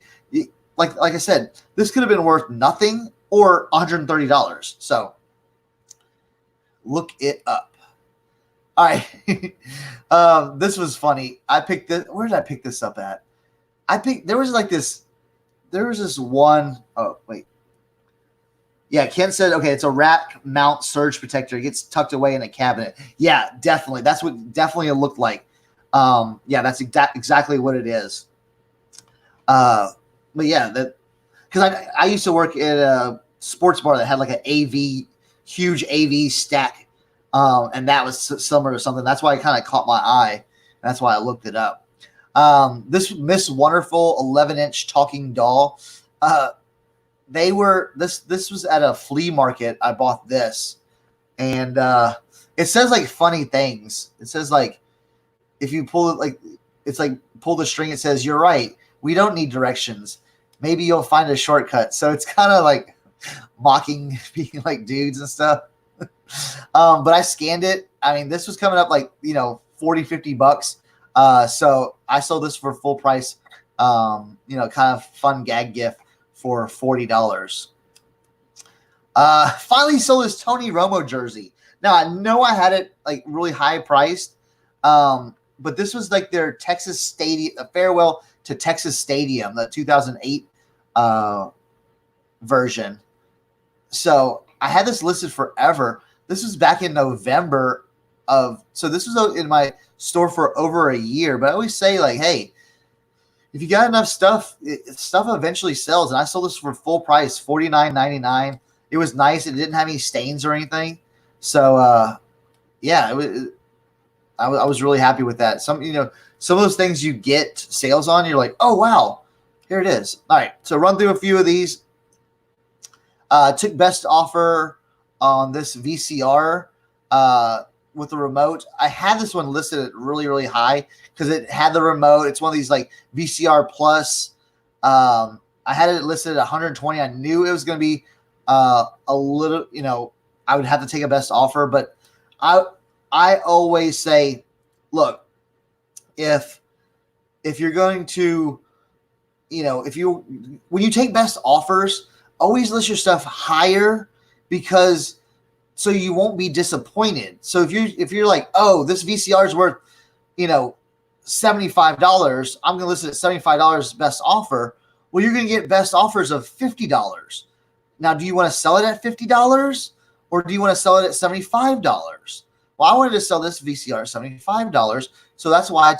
Like I said, this could have been worth nothing or $130. So look it up. All right. This was funny. I picked this. Where did I pick this up at? There was this one. Oh, wait. Yeah, Ken said, okay, it's a rack mount surge protector. It gets tucked away in a cabinet. Yeah, definitely. That's what definitely it looked like. Yeah, that's exactly what it is. But yeah, because I used to work at a sports bar that had like an huge AV stack. And that was similar to something. That's why it kind of caught my eye. And that's why I looked it up. This Miss Wonderful 11-inch talking doll. This was at a flea market. I bought this, and it says like funny things. It says like, if you pull it, like, it's like pull the string. It says, "You're right. We don't need directions. Maybe you'll find a shortcut." So it's kind of like mocking being like dudes and stuff. But I scanned it. I mean, this was coming up like, $40-50. So I sold this for full price. Kind of fun gag gift for $40. Finally sold this Tony Romo jersey. Now I know I had it like really high priced. But this was like their Texas Stadium, a farewell to Texas Stadium, the 2008 version. So I had this listed forever. This was back in November so this was in my store for over a year. But I always say, like, hey, if you got enough stuff, stuff eventually sells. And I sold this for full price, $49.99. It was nice. It didn't have any stains or anything. So, yeah, I was really happy with that. Some of those things you get sales on, you're like, oh, wow, here it is. All right, so run through a few of these. Took best offer on this VCR with the remote. I had this one listed at really, really high because it had the remote. It's one of these like VCR Plus. I had it listed at 120. I knew it was going to be a little, I would have to take a best offer, but I always say, look, if you're going to, when you take best offers, always list your stuff higher, because so you won't be disappointed. So if you're like, oh, this VCR is worth, $75, I'm going to list it at $75 best offer. Well, you're going to get best offers of $50. Now, do you want to sell it at $50 or do you want to sell it at $75? Well, I wanted to sell this VCR at $75. So that's why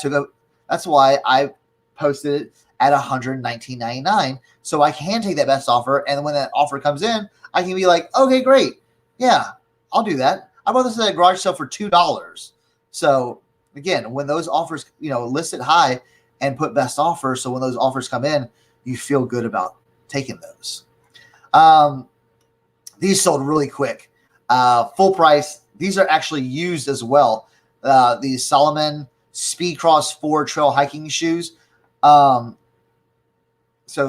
I posted it at $119.99. So I can take that best offer. And when that offer comes in, I can be like, okay, great. Yeah, I'll do that. I bought this at a garage sale for $2. So again, when those offers, list it high and put best offer. So when those offers come in, you feel good about taking those. These sold really quick. Full price. These are actually used as well. These Salomon Speedcross 4 trail hiking shoes. So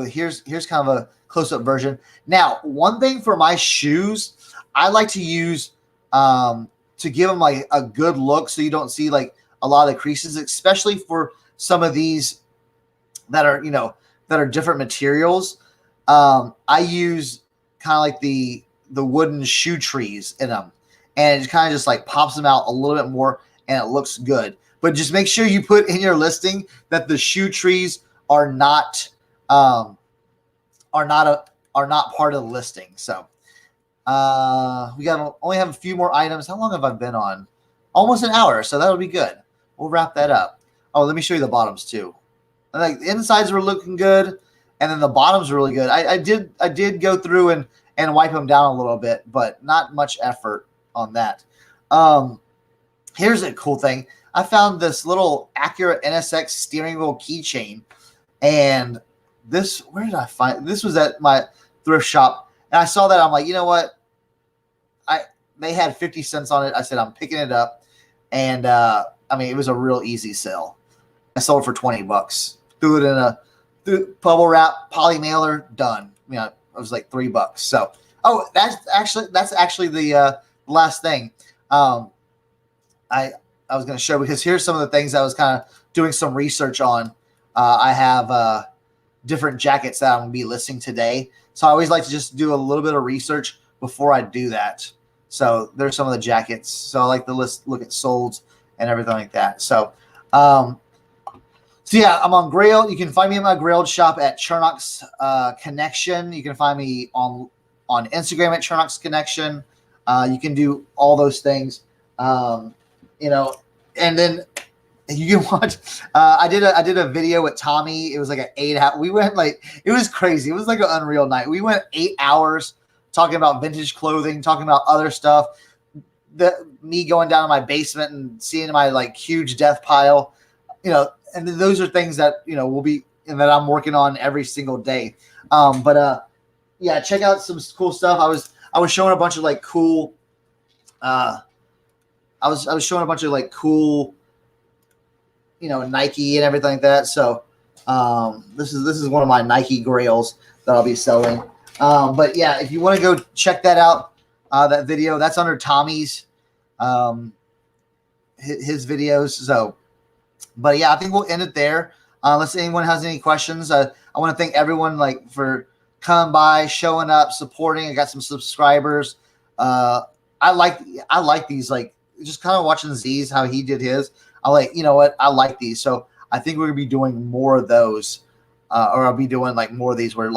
here's kind of a close-up version. Now, one thing for my shoes, I like to use to give them like a good look, so you don't see like a lot of the creases, especially for some of these that are, that are different materials. I use kind of like the wooden shoe trees in them, and it kind of just like pops them out a little bit more, and it looks good. But just make sure you put in your listing that the shoe trees are not part of the listing. So we only have a few more items. How long have I been on? Almost an hour, so that'll be good. We'll wrap that up. Oh, let me show you the bottoms too. Like the insides were looking good, and then the bottoms were really good. I did go through and wipe them down a little bit, but not much effort on that. Here's a cool thing. I found this little Acura NSX steering wheel keychain, and where did I find this? Was at my thrift shop, and I saw that. I'm like, you know what? They had 50 cents on it. I said, I'm picking it up, and it was a real easy sell. I sold it for $20. Threw it in a bubble wrap, poly mailer, done. It was like $3. So, that's actually the last thing. I was going to show, because here's some of the things I was kind of doing some research on. I have different jackets that I'm going to be listing today. So I always like to just do a little bit of research before I do that. So there's some of the jackets. So I like to look at solds and everything like that. So, yeah, I'm on Grailed. You can find me in my Grailed shop at Chernox Connection. You can find me on Instagram at Chernox Connection. You can do all those things. And then you can watch. I did a video with Tommy. It was like an 8 hour. We went it was crazy. It was like an unreal night. We went 8 hours talking about vintage clothing, talking about other stuff. Me going down to my basement and seeing my huge death pile, and those are things that will be and that I'm working on every single day. Yeah, check out some cool stuff. I was showing a bunch of cool. I was showing a bunch of cool, Nike and everything like that. So this is one of my Nike Grails that I'll be selling. But yeah, if you want to go check that out, that video, that's under Tommy's his videos. So, but yeah, I think we'll end it there. Unless anyone has any questions, I want to thank everyone for coming by, showing up, supporting. I got some subscribers. I like these just kind of watching Z's, how he did his. I like these. So I think we're gonna be doing more of those, or I'll be doing more of these where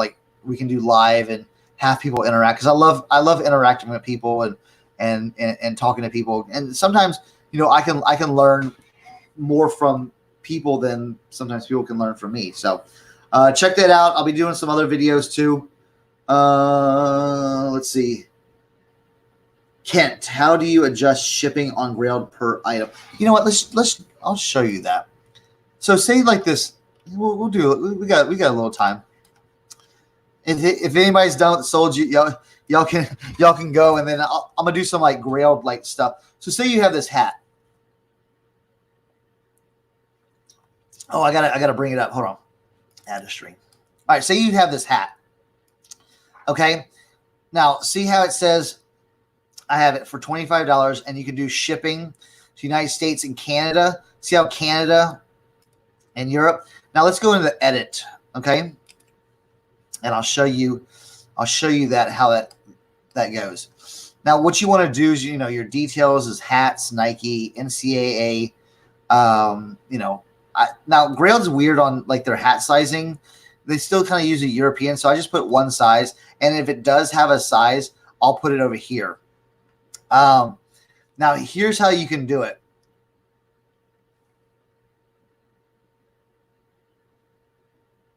we can do live and have people interact, because I love interacting with people and talking to people. And sometimes I can learn more from people than sometimes people can learn from me. So check that out. I'll be doing some other videos too. Let's see. Kent, how do you adjust shipping on Grailed per item? You know what? I'll show you that. So say this. We'll do it. We got a little time. If anybody's done with sold, y'all can go, and then I'm gonna do some Grailed stuff. So say you have this hat. Oh, I gotta bring it up. Hold on. Add a stream. All right. Say you have this hat. Okay. Now see how it says. I have it for $25, and you can do shipping to the United States and Canada. See how Canada and Europe. Now let's go into the edit, okay? And I'll show you that how that goes. Now what you want to do is your details is hats, Nike, NCAA. Now Grailed's weird on their hat sizing. They still kind of use a European, so I just put one size, and if it does have a size, I'll put it over here. Now here's how you can do it.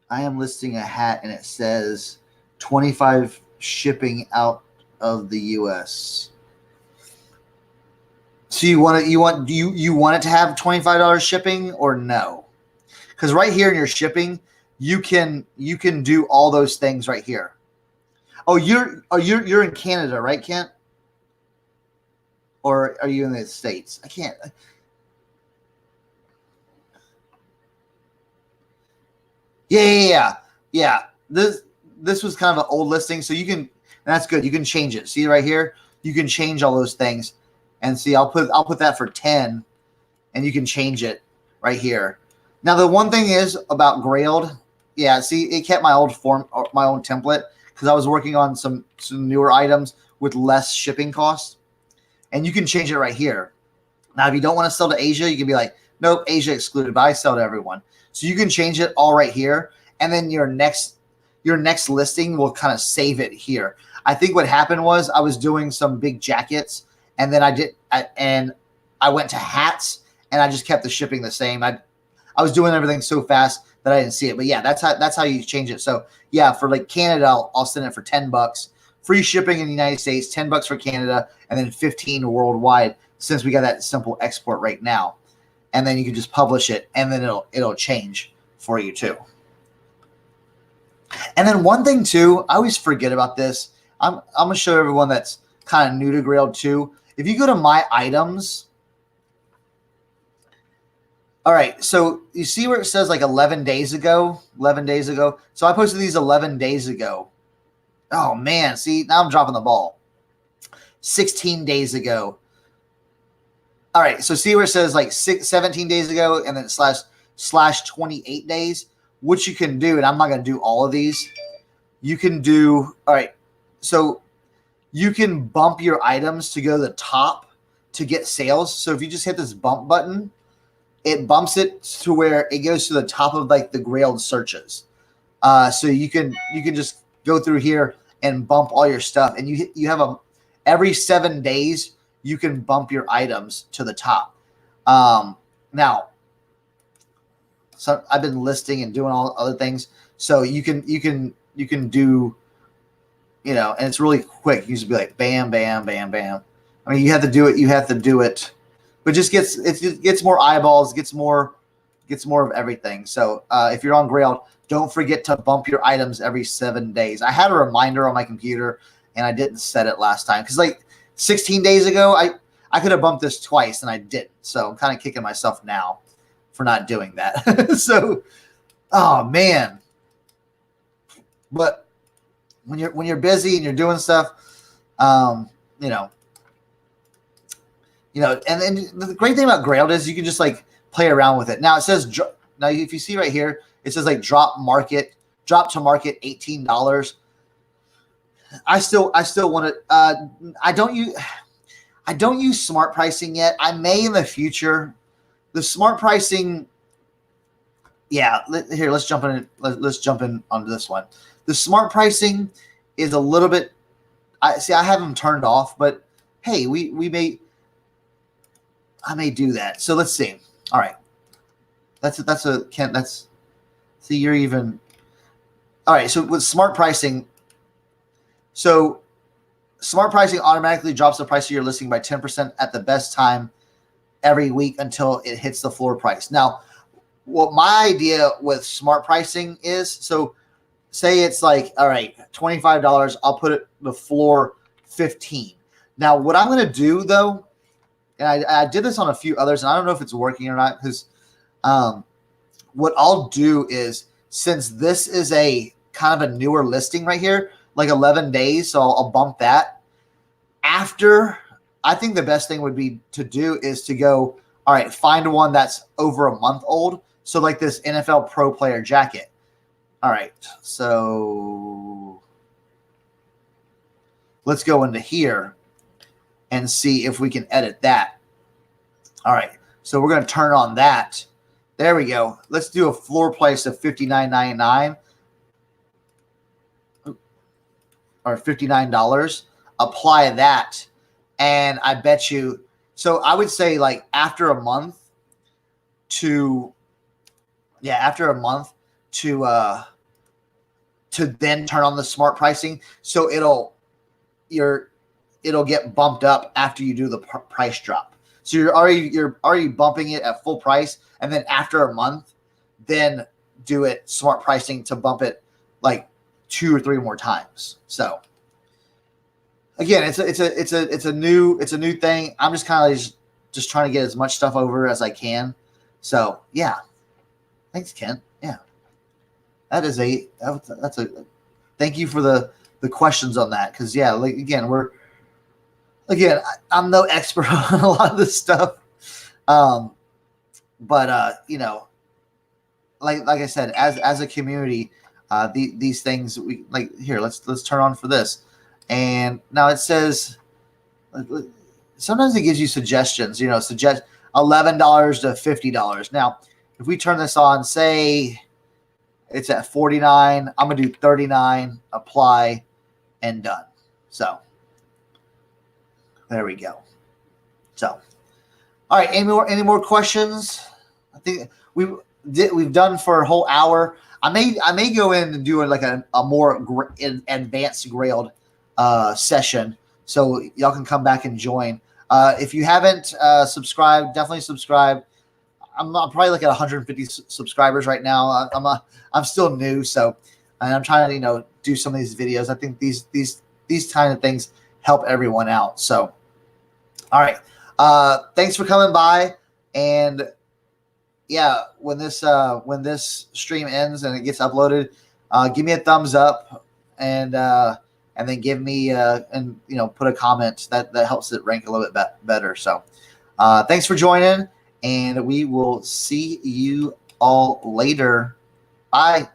I am listing a hat, and it says 25 shipping out of the US. So you want it to have $25 shipping or no? Because right here in your shipping, you can do all those things right here. Oh, you're in Canada, right, Kent? Or are you in the States? I can't. Yeah. This was kind of an old listing, so you can. And that's good. You can change it. See right here, you can change all those things. And see, I'll put that for 10, and you can change it right here. Now, the one thing is about Grailed, yeah, see, it kept my old form, my own template, because I was working on some newer items with less shipping costs, and you can change it right here. Now, if you don't want to sell to Asia, you can be like, nope, Asia excluded, but I sell to everyone. So you can change it all right here, and then your next listing will kind of save it here. I think what happened was I was doing some big jackets, and then I went to hats, and I just kept the shipping the same. I was doing everything so fast that I didn't see it. But yeah, that's how you change it. So yeah, for like Canada, I'll send it for $10. Free shipping in the United States, $10 for Canada, and then 15 worldwide, since we got that simple export right now. And then you can just publish it, and then it'll change for you too. And then one thing too, I always forget about this. I'm gonna show everyone that's kind of new to Grailed too. If you go to my items, all right, so you see where it says like 11 days ago? 11 days ago. So I posted these 11 days ago. Oh, man. See, now I'm dropping the ball. 16 days ago. All right, so see where it says like 17 days ago and then slash 28 days? What you can do, and I'm not going to do all of these. You can do, all right, so you can bump your items to go to the top to get sales. So if you just hit this bump button, it bumps it to where it goes to the top of like the Grailed searches. So you can just go through here and bump all your stuff, and you have every 7 days you can bump your items to the top. Now, so I've been listing and doing all other things, so you can do, you know, and it's really quick. You just be like bam, bam, bam, bam. I mean, you have to do it. But it gets more eyeballs, gets more of everything. So if you're on Grailed, don't forget to bump your items every 7 days. I had a reminder on my computer, and I didn't set it last time because like 16 days ago, I could have bumped this twice, and I didn't. So I'm kind of kicking myself now for not doing that. So, oh man. But when you're busy and you're doing stuff, and then the great thing about Grailed is you can just like play around with it. Now it says, now if you see right here, it says like drop to market $18. I still want to. I don't use smart pricing yet. I may in the future. The smart pricing. Yeah, here let's jump in. Let's jump in onto this one. The smart pricing is a little bit. I have them turned off, but hey, I may do that. So let's see. All right. See, you're even. All right. So with smart pricing, smart pricing automatically drops the price of your listing by 10% at the best time every week until it hits the floor price. Now, what my idea with smart pricing is, so say it's like, all right, $25, I'll put the floor 15. Now, what I'm going to do though, and I did this on a few others, and I don't know if it's working or not, because what I'll do is, since this is a kind of a newer listing right here, like 11 days, so I'll bump that. After, I think the best thing would be to do is to go, all right, find one that's over a month old. So like this NFL Pro Player jacket. All right, so let's go into here and see if we can edit that. All right, so we're going to turn on that. There we go. Let's do a floor price of $59.99 or $59. Apply that, and I bet you. So I would say like after a month to then turn on the smart pricing. So it'll get bumped up after you do the price drop. So you're already bumping it at full price, and then after a month, then do it smart pricing to bump it like 2 or 3 more times. So again, it's a new thing. I'm just kind of just trying to get as much stuff over as I can. So yeah, thanks, Kent. Yeah, that's a thank you for the questions on that, because yeah, like I'm no expert on a lot of this stuff. but you know, like I said, as a community, these things we like here. Let's turn on for this, and now it says sometimes it gives you suggestions. You know, suggest $11 to $50. Now, if we turn this on, say it's at 49, I'm gonna do 39, apply, and done. So there we go. So, all right. Any more questions? I think we've done for a whole hour. I may go in and do like a more advanced Grailed session, so y'all can come back and join. If you haven't subscribed, definitely subscribe. I'm probably like at 150 subscribers right now. I'm still new, so and I'm trying to do some of these videos. I think these kind of things help everyone out. So, all right. Thanks for coming by, and yeah, when this stream ends and it gets uploaded, give me a thumbs up and then give me and put a comment that helps it rank a little bit better. So, thanks for joining, and we will see you all later. Bye.